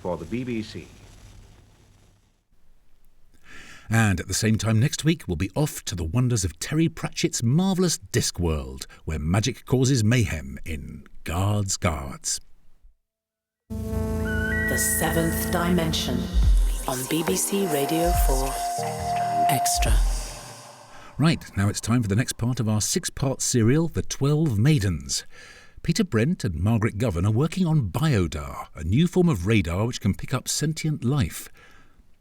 for the BBC. And at the same time next week, we'll be off to the wonders of Terry Pratchett's marvellous Discworld, where magic causes mayhem in Guards, Guards. The Seventh Dimension on BBC Radio 4 Extra. Right, now it's time for the next part of our 6-part serial, The 12 Maidens. Peter Brent and Margaret Govan are working on Biodar, a new form of radar which can pick up sentient life.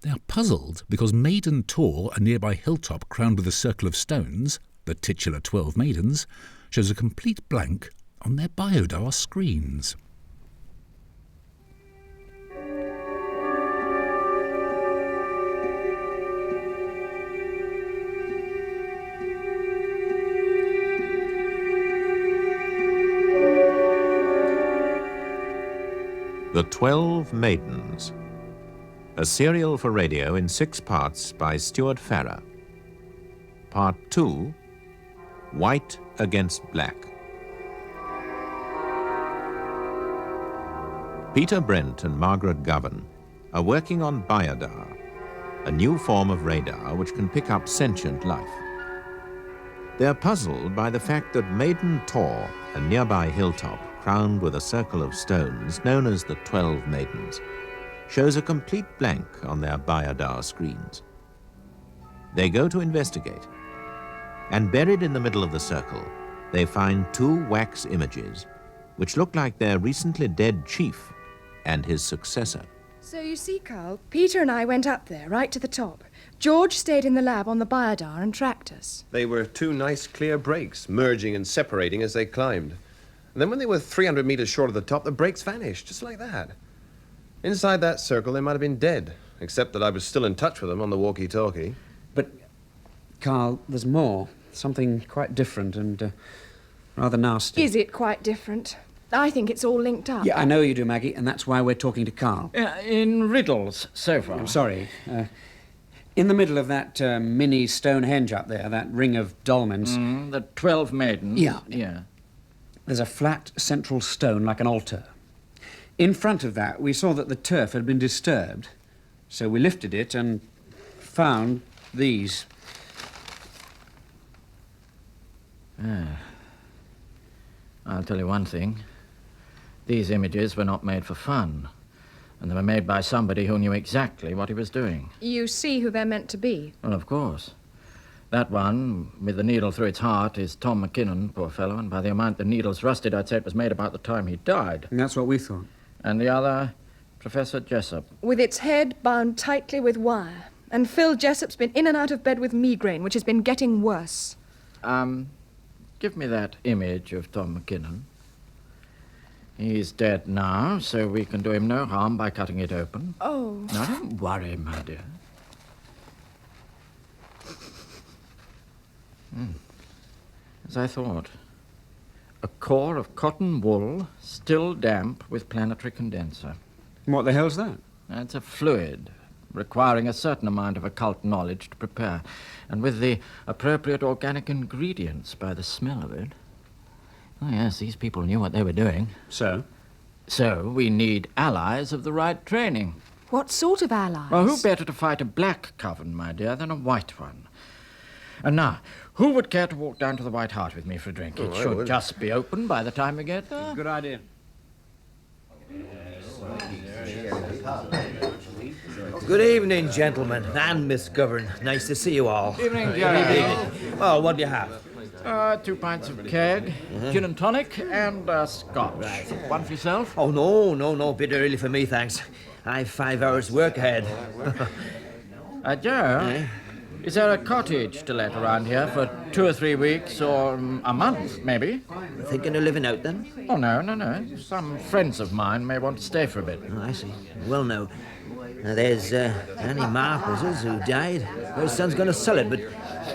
They are puzzled because Maiden Tor, a nearby hilltop crowned with a circle of stones, the titular 12 Maidens, shows a complete blank on their Biodar screens. The 12 Maidens, a serial for radio in 6 parts by Stewart Farrar. Part 2, White Against Black. Peter Brent and Margaret Govan are working on Biodar, a new form of radar which can pick up sentient life. They're puzzled by the fact that Maiden Tor, a nearby hilltop crowned with a circle of stones known as the 12 Maidens, shows a complete blank on their Biodar screens. They go to investigate, and buried in the middle of the circle, they find 2 wax images, which look like their recently dead chief and his successor. So you see, Carl, Peter and I went up there, right to the top. George stayed in the lab on the Biodar and tracked us. They were 2 nice clear breaks, merging and separating as they climbed. And then when they were 300 meters short of the top, the breaks vanished, just like that. Inside that circle, they might have been dead, except that I was still in touch with them on the walkie-talkie. But, Carl, there's more. Something quite different and rather nasty. Is it quite different? I think it's all linked up. Yeah, I know you do, Maggie, and that's why we're talking to Carl. In riddles, so far. I'm sorry. In the middle of that mini Stonehenge up there, that ring of dolmens... the 12 Maidens. Yeah. There's a flat central stone like an altar. In front of that, we saw that the turf had been disturbed. So we lifted it and found these. I'll tell you one thing. These images were not made for fun. And they were made by somebody who knew exactly what he was doing. You see who they're meant to be? Well, of course. That one, with the needle through its heart, is Tom McKinnon, poor fellow, and by the amount the needle's rusted, I'd say it was made about the time he died. And that's what we thought. And the other, Professor Jessup. With its head bound tightly with wire. And Phil Jessup's been in and out of bed with migraine, which has been getting worse. Give me that image of Tom McKinnon. He's dead now, so we can do him no harm by cutting it open. Oh. Now, don't worry, my dear. As I thought. A core of cotton wool, still damp with planetary condenser. What the hell's that? It's a fluid, requiring a certain amount of occult knowledge to prepare, and with the appropriate organic ingredients by the smell of it. Oh, yes, these people knew what they were doing. So? So we need allies of the right training. What sort of allies? Well, who better to fight a black coven, my dear, than a white one? And now, who would care to walk down to the White Hart with me for a drink? It should just be open by the time we get there. Good idea. Good evening, gentlemen, and Miss Govan. Nice to see you all. Evening, Jarvis. Well, what do you have? 2 pints of keg, gin and tonic, and scotch. Right. One for yourself? Oh, no, bit early for me, thanks. I've 5 hours work ahead. Joe, is there a cottage to let around here for 2 or 3 weeks, or a month, maybe? Thinking of living out, then? Oh, no. Some friends of mine may want to stay for a bit. Oh, I see. Well, no. There's Annie Marples who died. Her son's going to sell it, but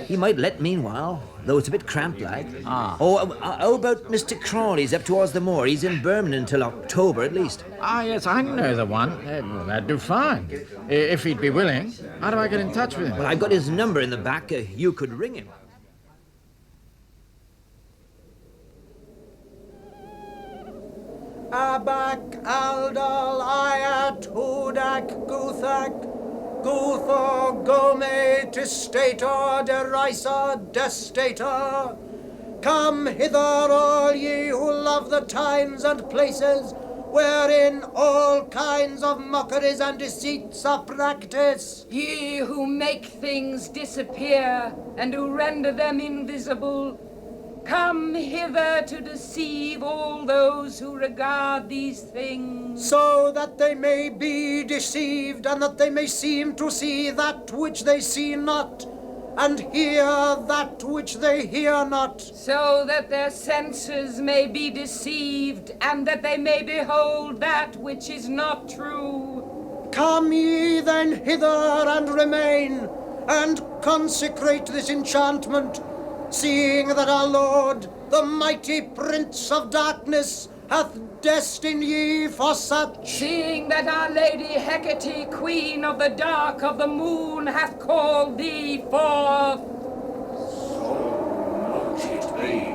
he might let meanwhile, though it's a bit cramped like. Oh, how about Mr. Crawley's up towards the moor? He's in Birmingham until October at least. Yes, I know the one. That'd do fine. If he'd be willing. How do I get in touch with him? Well, I've got his number in the back. You could ring him. Abac Aldol Ayatul Gudak, Guthak, Guthor, Gome, Testator, Derisa, Destator. Come hither, all ye who love the times and places wherein all kinds of mockeries and deceits are practiced. Ye who make things disappear and who render them invisible, come hither to deceive all those who regard these things. So that they may be deceived, and that they may seem to see that which they see not, and hear that which they hear not. So that their senses may be deceived, and that they may behold that which is not true. Come ye then hither and remain, and consecrate this enchantment, seeing that our Lord, the mighty Prince of Darkness, hath destined ye for such. Seeing that our Lady Hecate, Queen of the Dark of the Moon, hath called thee forth. So mote it be.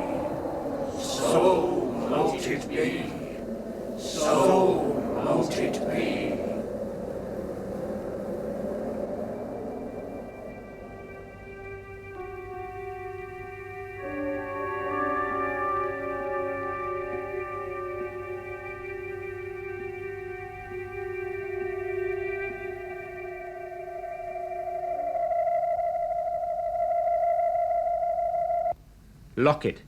So mote it be. So mote it be. Lock it.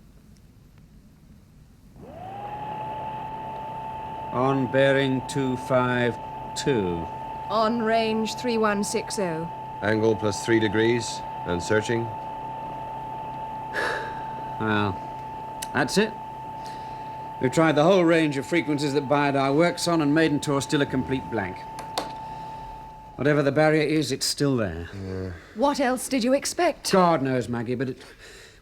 On bearing 252. On range 3160. Angle plus 3 degrees, and searching. Well, that's it. We've tried the whole range of frequencies that Biodar works on, and Maiden Tor still a complete blank. Whatever the barrier is, it's still there. What else did you expect? God knows, Maggie, but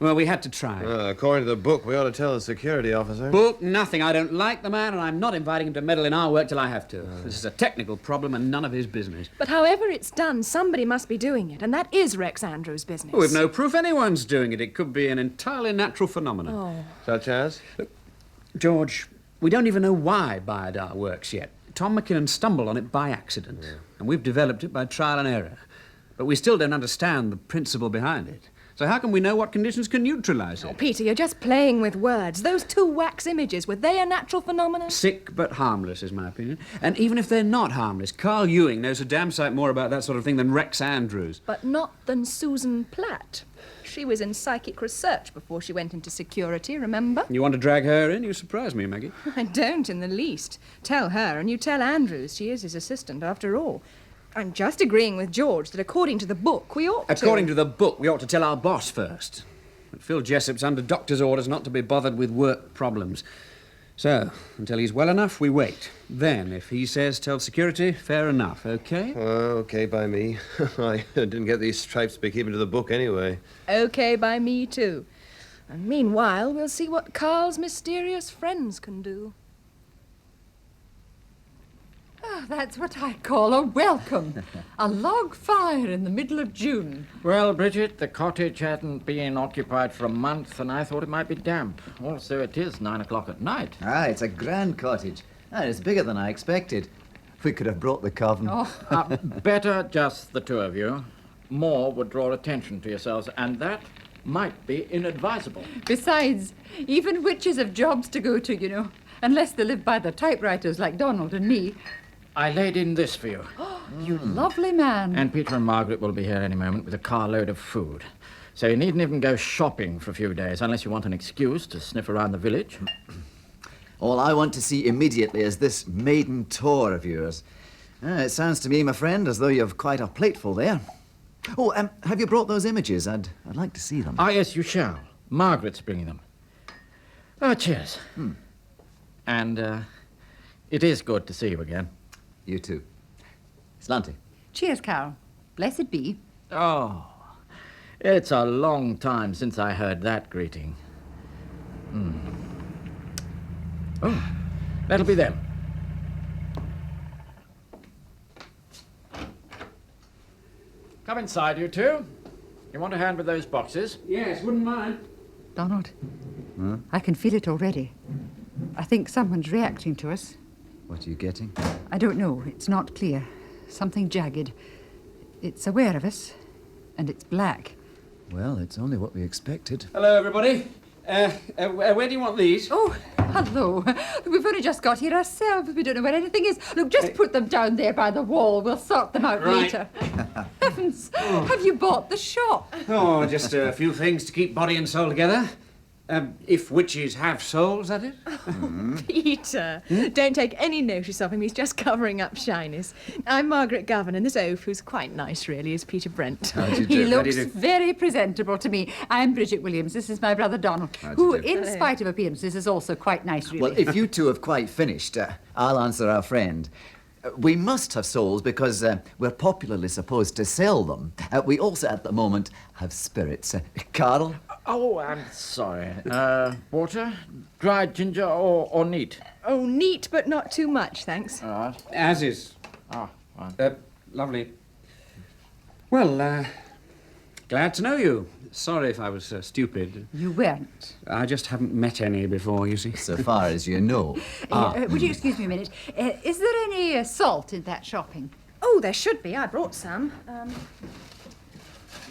well, we had to try. According to the book, we ought to tell the security officer. Book nothing. I don't like the man, and I'm not inviting him to meddle in our work till I have to. This is a technical problem and none of his business. But however it's done, somebody must be doing it, and that is Rex Andrews' business. We've no proof anyone's doing it. It could be an entirely natural phenomenon. Oh. Such as? George, we don't even know why Biodar works yet. Tom McKinnon stumbled on it by accident, and we've developed it by trial and error. But we still don't understand the principle behind it. So how can we know what conditions can neutralize it? Oh, Peter, you're just playing with words. Those two wax images, were they a natural phenomenon? Sick but harmless, is my opinion. And even if they're not harmless, Carl Ewing knows a damn sight more about that sort of thing than Rex Andrews. But not than Susan Platt. She was in psychic research before she went into security, remember? You want to drag her in? You surprise me, Maggie. I don't in the least. Tell her, and you tell Andrews. She is his assistant, after all. I'm just agreeing with George that according to the book, we ought to... According to the book, we ought to tell our boss first. But Phil Jessup's under doctor's orders not to be bothered with work problems. So, until he's well enough, we wait. Then, if he says tell security, fair enough, okay? Okay by me. I didn't get these stripes to be keeping to the book anyway. Okay by me, too. And meanwhile, we'll see what Carl's mysterious friends can do. Oh, that's what I call a welcome. A log fire in the middle of June. Well, Bridget, the cottage hadn't been occupied for a month, and I thought it might be damp. Also, it is 9 o'clock at night. It's a grand cottage. And it's bigger than I expected. We could have brought the coven. Better just the two of you. More would draw attention to yourselves, and that might be inadvisable. Besides, even witches have jobs to go to, you know, unless they live by the typewriters like Donald and me. I laid in this for you. You lovely man. And Peter and Margaret will be here any moment with a carload of food. So you needn't even go shopping for a few days, unless you want an excuse to sniff around the village. All I want to see immediately is this Maiden Tor of yours. It sounds to me, my friend, as though you've quite a plateful there. Oh, have you brought those images? I'd like to see them. Ah, yes, you shall. Margaret's bringing them. Cheers. And, it is good to see you again. You too. Slanty. Cheers, Carol. Blessed be. Oh, it's a long time since I heard that greeting. Oh, that'll be them. Come inside, you two. You want a hand with those boxes? Yes, wouldn't mind. Donald, I can feel it already. I think someone's reacting to us. What are you getting? I don't know. It's not clear. something jagged. It's aware of us, and it's black. Well, it's only what we expected. Hello, everybody. Where do you want these? Oh, hello. We've only just got here ourselves. We don't know where anything is. Look, just put them down there by the wall. We'll sort them out later. Heavens, have you bought the shop? Oh, just a few things to keep body and soul together. If witches have souls, that is. Peter, don't take any notice of him. He's just covering up shyness. I'm Margaret Govan, and this oaf, who's quite nice, really, is Peter Brent. How do you He do? looks very presentable to me. I'm Bridget Williams. This is my brother Donald, who, in spite of appearances, is also quite nice, really. Well, if you two have quite finished, I'll answer our friend. We must have souls because we're popularly supposed to sell them. We also, at the moment, have spirits. Carl? Oh, I'm sorry. Water? Dried ginger or neat? Oh, neat, but not too much, thanks. All right. As is. Ah, fine. Lovely. Well, glad to know you. Sorry if I was stupid. You weren't. I just haven't met any before, you see. So far as you know. Would you excuse me a minute? Is there any salt in that shopping? Oh, there should be. I brought some.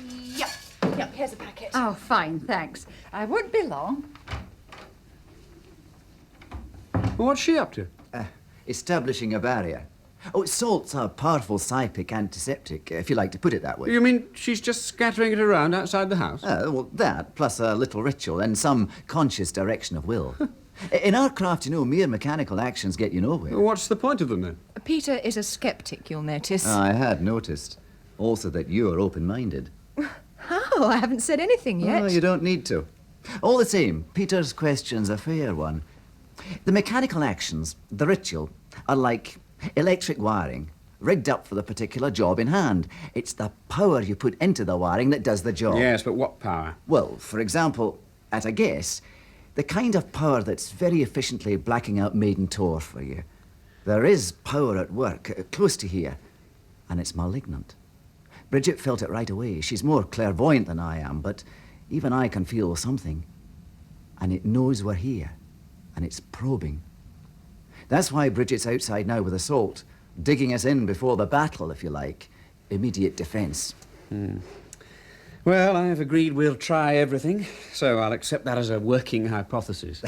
Yep, here's a packet. Oh, fine, thanks. I won't be long. Well, what's she up to? Establishing a barrier. Oh, salt's a powerful psychic antiseptic, if you like to put it that way. You mean she's just scattering it around outside the house? Well, that, plus a little ritual and some conscious direction of will. In our craft, you know, mere mechanical actions get you nowhere. What's the point of them, then? Peter is a skeptic, you'll notice. I had noticed. Also that you are open-minded. How? I haven't said anything yet. Oh, you don't need to. All the same, Peter's question's a fair one. The mechanical actions, the ritual, are like electric wiring, rigged up for the particular job in hand. It's the power you put into the wiring that does the job. Yes, but what power? Well, for example, at a guess, the kind of power that's very efficiently blacking out Maiden Tor for you. There is power at work, close to here, and it's malignant. Bridget felt it right away. She's more clairvoyant than I am, but even I can feel something. And it knows we're here, and it's probing. That's why Bridget's outside now with assault, digging us in before the battle, if you like. Immediate defence. Well, I've agreed we'll try everything, so I'll accept that as a working hypothesis.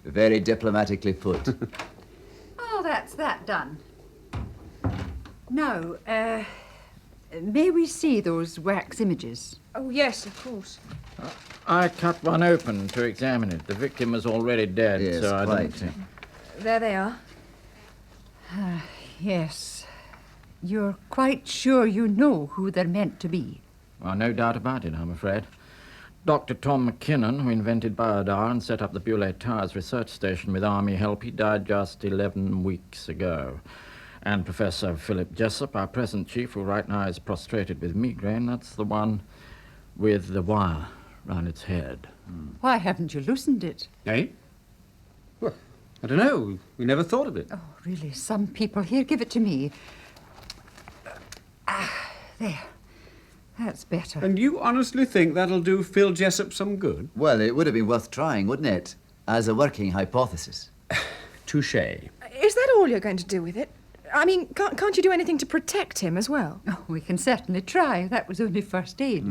Very diplomatically put. Oh, that's that done. Now, may we see those wax images? Oh, yes, of course. I cut one open to examine it. The victim was already dead, Yes, so I quite. don't think... There they are. Yes. You're quite sure you know who they're meant to be? Well, no doubt about it, I'm afraid. Dr. Tom McKinnon, who invented Biodar and set up the Bewley Towers research station with Army help, he died just 11 weeks ago. And Professor Philip Jessup, our present chief, who right now is prostrated with migraine, that's the one with the wire round its head. Why haven't you loosened it? Eh? Well, I don't know. We never thought of it. Oh, really, some people... Here, give it to me. There. That's better. And you honestly think that'll do Phil Jessup some good? Well, it would have been worth trying, wouldn't it? As a working hypothesis. Touché. Is that all you're going to do with it? I mean, can't you do anything to protect him as well? Oh, we can certainly try. That was only first aid.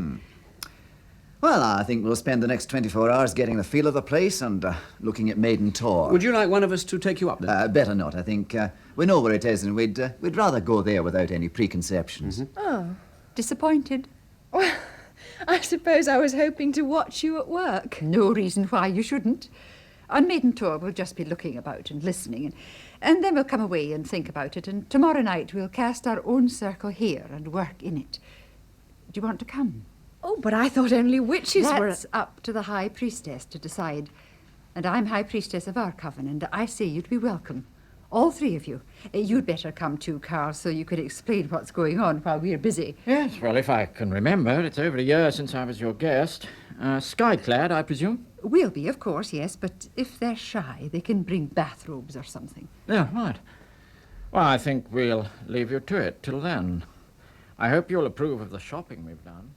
Well, I think we'll spend the next 24 hours getting the feel of the place and looking at Maiden Tor. Would you like one of us to take you up there? Better not. I think we know where it is, and we'd rather go there without any preconceptions. Oh. Disappointed? Well, I suppose I was hoping to watch you at work. No reason why you shouldn't. On Maiden Tor, we'll just be looking about and listening, and then we'll come away and think about it, and tomorrow night we'll cast our own circle here and work in it. Do you want to come? Oh, but I thought only witches were... That's up to the High Priestess to decide. And I'm High Priestess of our coven, and I say you'd be welcome. All three of you. You'd better come too, Carl, so you could explain what's going on while we're busy. Yes, well, if I can remember. It's over a year since I was your guest. Sky-clad, I presume? We'll be, of course, yes, but if they're shy, they can bring bathrobes or something. Yeah, right. Well, I think we'll leave you to it till then. I hope you'll approve of the shopping we've done.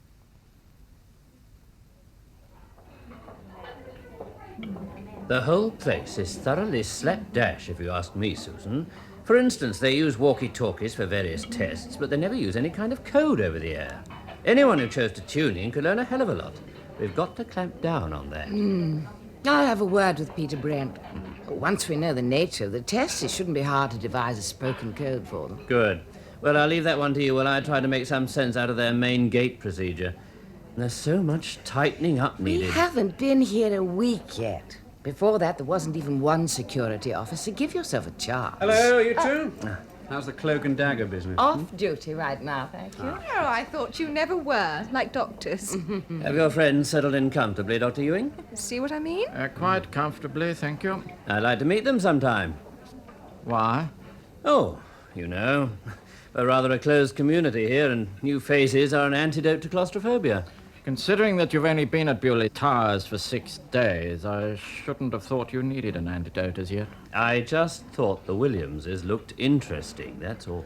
The whole place is thoroughly slapdash, if you ask me, Susan. For instance, they use walkie-talkies for various tests, but they never use any kind of code over the air. Anyone who chose to tune in could learn a hell of a lot. We've got to clamp down on that. I'll have a word with Peter Brent. Once we know the nature of the tests, it shouldn't be hard to devise a spoken code for them. Good. Well, I'll leave that one to you while I try to make some sense out of their main gate procedure. There's so much tightening up needed. We haven't been here a week yet. Before that, there wasn't even one security officer. Give yourself a chance. Hello, you two? How's the cloak and dagger business? Off duty right now, thank you. Oh, I thought you never were, like doctors. Have your friends settled in comfortably, Dr. Ewing? See what I mean? Quite comfortably, thank you. I'd like to meet them sometime. Why? Oh, you know, we're rather a closed community here, and new faces are an antidote to claustrophobia. Considering that you've only been at Bewley Towers for 6 days, I shouldn't have thought you needed an antidote as yet. I just thought the Williamses looked interesting, that's all.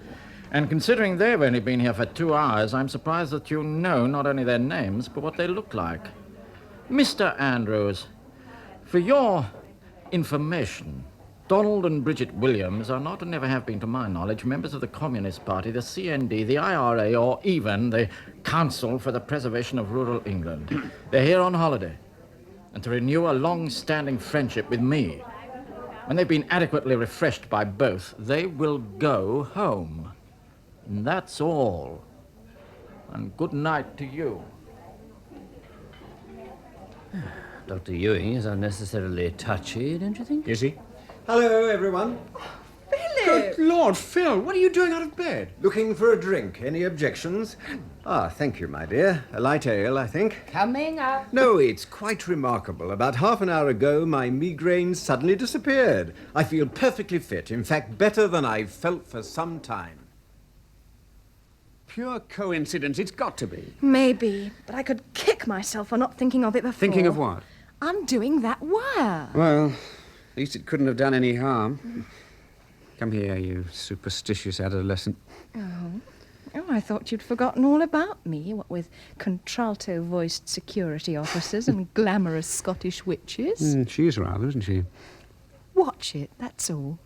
And considering they've only been here for 2 hours, I'm surprised that you know not only their names, but what they look like. Mr. Andrews, for your information, Donald and Bridget Williams are not and never have been, to my knowledge, members of the Communist Party, the CND, the IRA, or even the Council for the Preservation of Rural England. They're here on holiday, and to renew a long-standing friendship with me. When they've been adequately refreshed by both, they will go home. And that's all. And good night to you. Dr. Ewing is unnecessarily touchy, don't you think? Is he? Hello, everyone. Philip! Good Lord, Phil, what are you doing out of bed? Looking for a drink. Any objections? Thank you, my dear. A light ale, I think. Coming up. No, it's quite remarkable. About half an hour ago, my migraine suddenly disappeared. I feel perfectly fit. In fact, better than I've felt for some time. Pure coincidence, it's got to be. Maybe, but I could kick myself for not thinking of it before. Thinking of what? Undoing that wire. Well, at least it couldn't have done any harm. Come here, you superstitious adolescent. Oh, I thought you'd forgotten all about me, what with contralto-voiced security officers and glamorous Scottish witches. She is rather, isn't she? Watch it, that's all.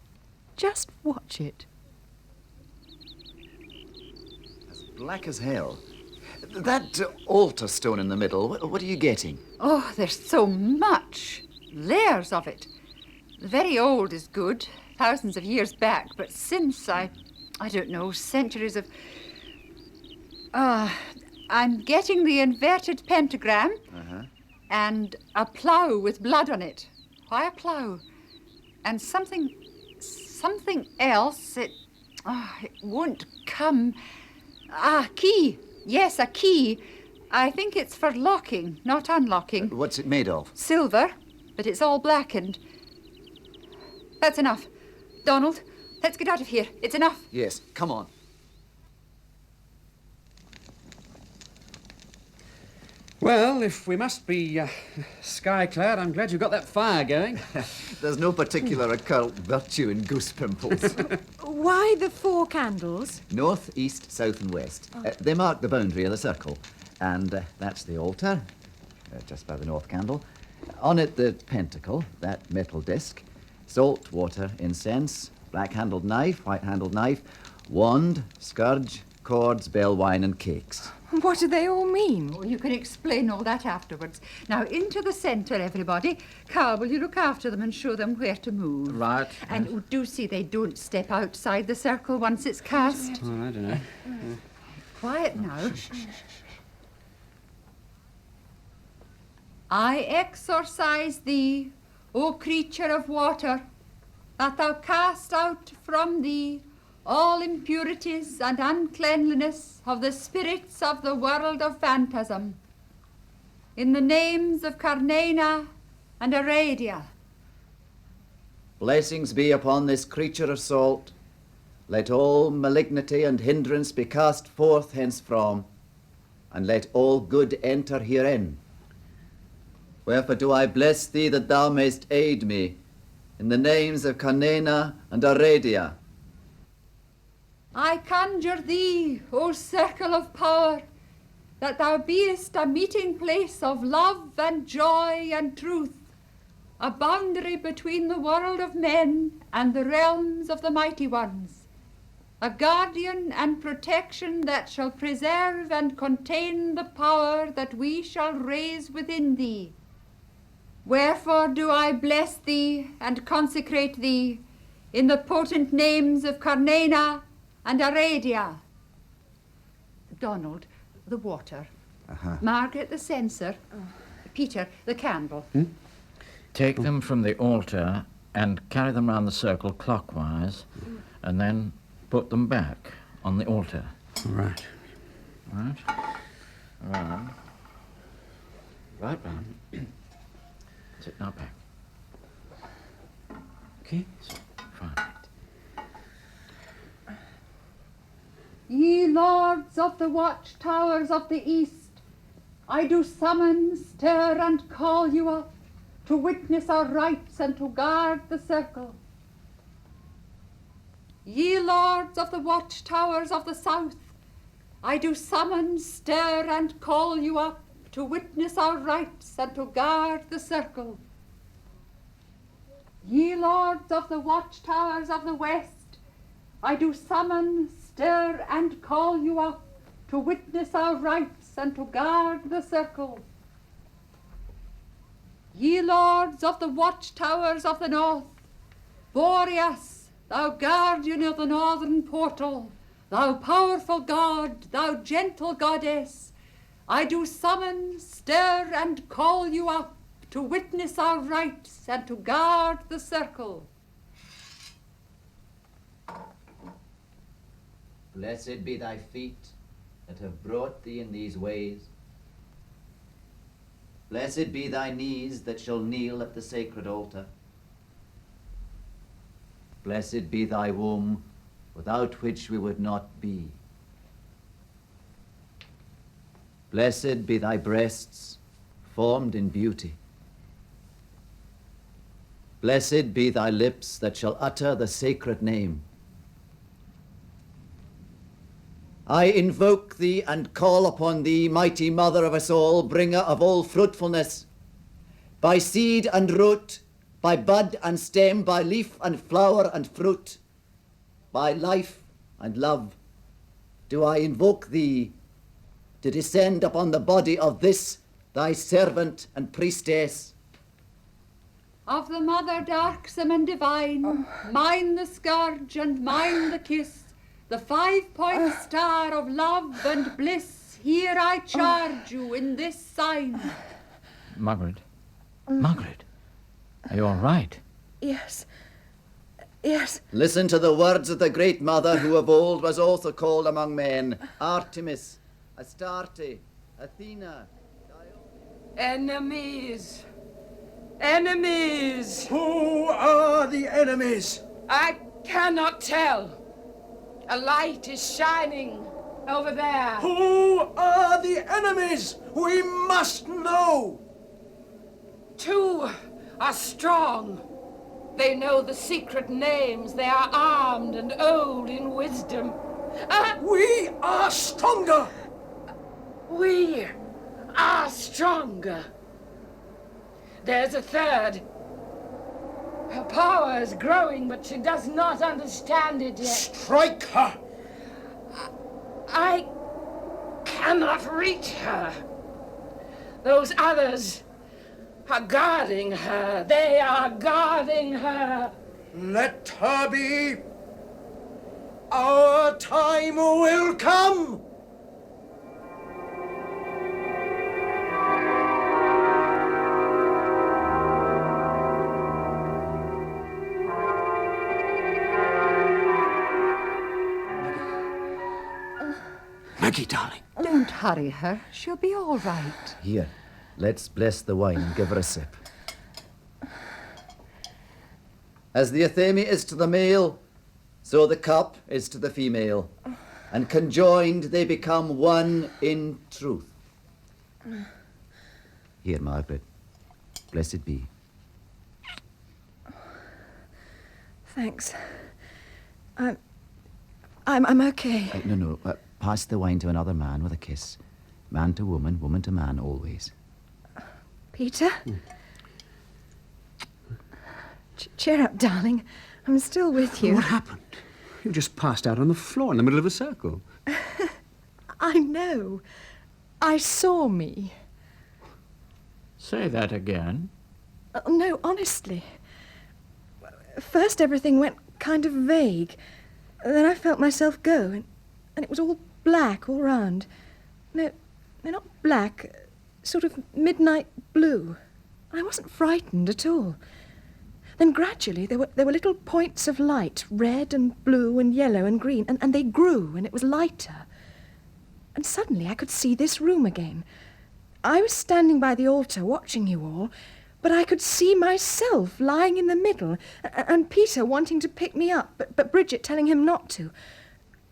Just watch it. As black as hell. That altar stone in the middle, what are you getting? Oh, there's so much. Layers of it. The very old is good, thousands of years back, but since, I don't know, centuries of... I'm getting the inverted pentagram and a plough with blood on it. Why a plough? And something else, it won't come. Key. Yes, a key. I think it's for locking, not unlocking. What's it made of? Silver, but it's all blackened. That's enough. Donald, let's get out of here. It's enough. Yes, come on. Well, if we must be sky-clad, I'm glad you got that fire going. There's no particular occult virtue in goose pimples. Why the 4 candles? North, east, south and west. They mark the boundary of the circle. And that's the altar, just by the north candle. On it, the pentacle, that metal disc. Salt, water, incense, black-handled knife, white-handled knife, wand, scourge, cords, bell, wine and cakes. What do they all mean? Oh, you can explain all that afterwards. Now, into the centre, everybody. Carl, will you look after them and show them where to move? Right. And do see they don't step outside the circle once it's cast. Oh, I don't know. Quiet now. I exorcise thee, O creature of water, that thou cast out from thee all impurities and uncleanliness of the spirits of the world of phantasm. In the names of Carnena and Aradia. Blessings be upon this creature of salt. Let all malignity and hindrance be cast forth hence-from, and let all good enter herein. Wherefore do I bless thee that thou mayst aid me, in the names of Carnena and Aradia. I conjure thee, O circle of power, that thou beest a meeting place of love and joy and truth, a boundary between the world of men and the realms of the mighty ones, a guardian and protection that shall preserve and contain the power that we shall raise within thee. Wherefore do I bless thee and consecrate thee in the potent names of Carnena and Aradia. Donald, the water. Margaret, the censer. Peter, the candle. Take them from the altar and carry them round the circle clockwise, and then put them back on the altar. Right. Right. Round. Right round. That's it, now back. Okay. Fine. Ye lords of the watchtowers of the east, I do summon, stir, and call you up to witness our rites and to guard the circle. Ye lords of the watchtowers of the south, I do summon, stir, and call you up to witness our rites and to guard the circle. Ye lords of the watchtowers of the west, I do summon, stir, and call you up to witness our rites and to guard the circle. Ye lords of the watchtowers of the north, Boreas, thou guardian of the northern portal, thou powerful god, thou gentle goddess, I do summon, stir, and call you up to witness our rites and to guard the circle. Blessed be thy feet that have brought thee in these ways. Blessed be thy knees that shall kneel at the sacred altar. Blessed be thy womb, without which we would not be. Blessed be thy breasts, formed in beauty. Blessed be thy lips that shall utter the sacred name. I invoke thee and call upon thee, mighty mother of us all, bringer of all fruitfulness. By seed and root, by bud and stem, by leaf and flower and fruit, by life and love, do I invoke thee to descend upon the body of this, thy servant and priestess. Of the mother darksome and divine, mine the scourge and mine the kiss, the 5-point star of love and bliss, here I charge you in this sign. Margaret? Margaret? Are you all right? Yes. Yes. Listen to the words of the great mother who of old was also called among men, Artemis, Astarte, Athena. Enemies. Enemies. Who are the enemies? I cannot tell. A light is shining over there. Who are the enemies? We must know. 2 are strong. They know the secret names. They are armed and old in wisdom. We are stronger. We are stronger. There's a 3rd. Her power is growing, but she does not understand it yet. Strike her! I cannot reach her. Those others are guarding her. They are guarding her. Let her be. Our time will come. Maggie, darling. Don't hurry her. She'll be all right. Here, let's bless the wine and give her a sip. As the athame is to the male, so the cup is to the female, and conjoined they become one in truth. Here, Margaret, blessed be. Thanks. I'm okay. No, pass the wine to another man with a kiss. Man to woman, woman to man, always. Peter? Cheer up, darling. I'm still with you. What happened? You just passed out on the floor in the middle of a circle. I know. I saw me. Say that again. No, honestly. First everything went kind of vague. Then I felt myself go, and it was all black all round. No, not black, sort of midnight blue. I wasn't frightened at all. Then gradually there were little points of light, red and blue and yellow and green, and they grew, and it was lighter. And suddenly I could see this room again. I was standing by the altar watching you all, but I could see myself lying in the middle, and Peter wanting to pick me up, but Bridget telling him not to.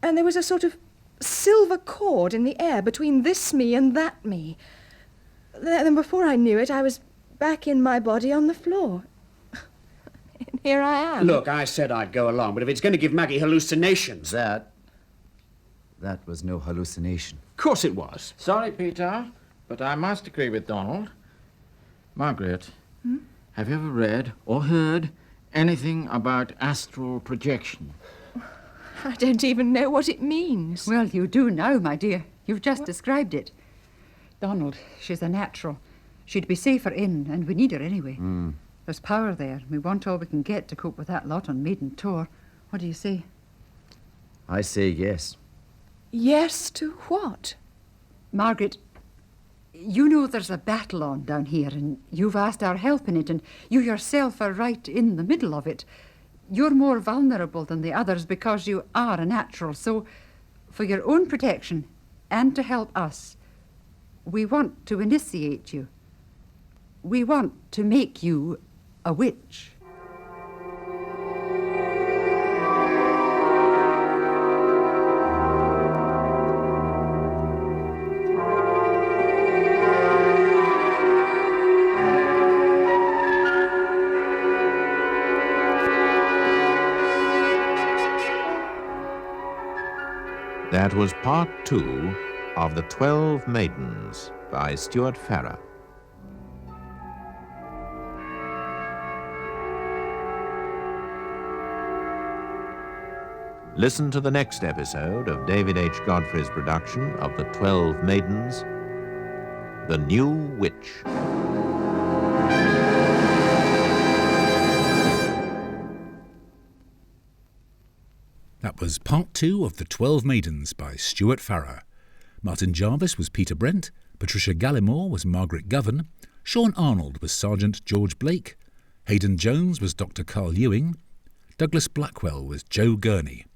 And there was a sort of silver cord in the air between this me and that me. Then before I knew it, I was back in my body on the floor. And here I am. Look, I said I'd go along, but if it's going to give Maggie hallucinations... That was no hallucination. Of course it was. Sorry, Peter, but I must agree with Donald. Margaret, have you ever read or heard anything about astral projection? I don't even know what it means. Well, you do now, my dear. You've just described it. Donald, she's a natural. She'd be safer in, and we need her anyway. There's power there. We want all we can get to cope with that lot on Maiden Tor. What do you say? I say yes. Yes to what? Margaret, you know there's a battle on down here, and you've asked our help in it, and you yourself are right in the middle of it. You're more vulnerable than the others because you are a natural. So, for your own protection and to help us, we want to initiate you. We want to make you a witch. That was part 2 of The 12 Maidens by Stewart Farrar. Listen to the next episode of David H. Godfrey's production of The 12 Maidens, The New Witch. That was part 2 of The 12 Maidens by Stewart Farrar. Martin Jarvis was Peter Brent, Patricia Gallimore was Margaret Govan, Sean Arnold was Sergeant George Blake, Hayden Jones was Dr. Carl Ewing, Douglas Blackwell was Joe Gurney.